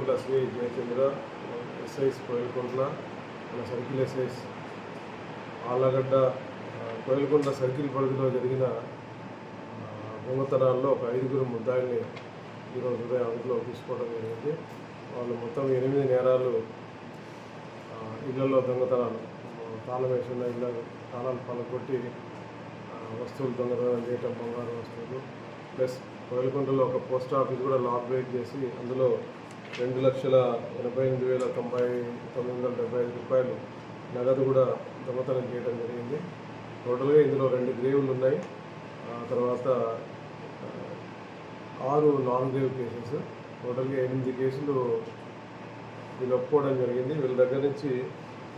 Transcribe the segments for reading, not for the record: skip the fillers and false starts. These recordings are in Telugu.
కోయిలకుంట్ల సిఐ జయచంద్ర, ఎస్ఐస్ కోయిలకుంట్ల, మన circle SIs Allagadda, Koilakuntla circle పరిధిలో జరిగిన దొంగతనాల్లో ఒక 5 ముద్దాయిల్ని ఈరోజు ఉదయం అదుపులో తీసుకోవడం జరిగింది. వాళ్ళు మొత్తం 8 నేరాలు, ఇళ్లలో దొంగతనాలు, తాళం వేసిన ఇళ్ళ తాళాలు పలకొట్టి వస్తువులు దొంగతనం చేయటం, బంగారు వస్తువులు, ప్లస్ కోయిలకుంటలో ఒక పోస్ట్ ఆఫీస్ కూడా లాక్ బ్రేక్ చేసి అందులో 2,88,975 రూపాయలు నగదు కూడా దొంగతనం చేయడం జరిగింది. టోటల్గా ఇందులో 2 గ్రేవులు ఉన్నాయి. తర్వాత 6 నాన్ గ్రేవ్ కేసెస్, టోటల్గా 8 కేసులు వీళ్ళు ఒప్పుకోవడం జరిగింది. వీళ్ళ దగ్గర నుంచి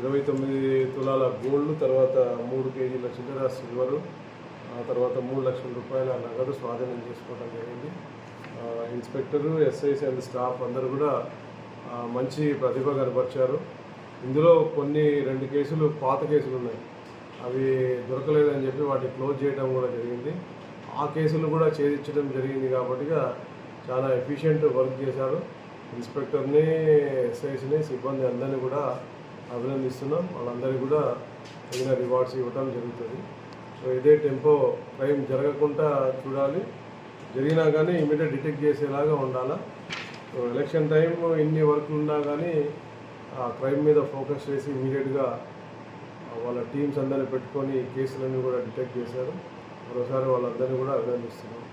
29 తులాల గోల్డ్, తర్వాత 3 కేజీల చిల్లర సిల్వరు, తర్వాత 3 లక్షల రూపాయల నగదు స్వాధీనం చేసుకోవడం జరిగింది. ఇన్స్పెక్టరు, ఎస్ఐస్ అండ్ స్టాఫ్ అందరూ కూడా మంచి ప్రతిభ కనపరిచారు. ఇందులో కొన్ని 2 కేసులు పాత కేసులు ఉన్నాయి, అవి దొరకలేదని చెప్పి వాటిని క్లోజ్ చేయడం కూడా జరిగింది. ఆ కేసులు కూడా ఛేదించడం జరిగింది కాబట్టి చాలా ఎఫిషియెంట్ వర్క్ చేశారు. ఇన్స్పెక్టర్ని, ఎస్ఐస్ని, సిబ్బంది అందరినీ కూడా అభినందిస్తున్నాం. వాళ్ళందరికీ కూడా తగిన రివార్డ్స్ ఇవ్వడం జరుగుతుంది. సో ఇదే టెంపో క్రైమ్ జరగకుండా చూడాలి, జరిగినా కానీ ఇమీడియట్ డిటెక్ట్ చేసేలాగా ఉండాలా. సో ఎలక్షన్ టైం ఇన్ని వర్క్లు ఉన్నా కానీ ఆ క్రైమ్ మీద ఫోకస్ చేసి ఇమీడియట్గా వాళ్ళ టీమ్స్ అందరినీ పెట్టుకొని కేసులన్నీ కూడా డిటెక్ట్ చేశారు. మరోసారి వాళ్ళందరినీ కూడా అభినందిస్తున్నాం.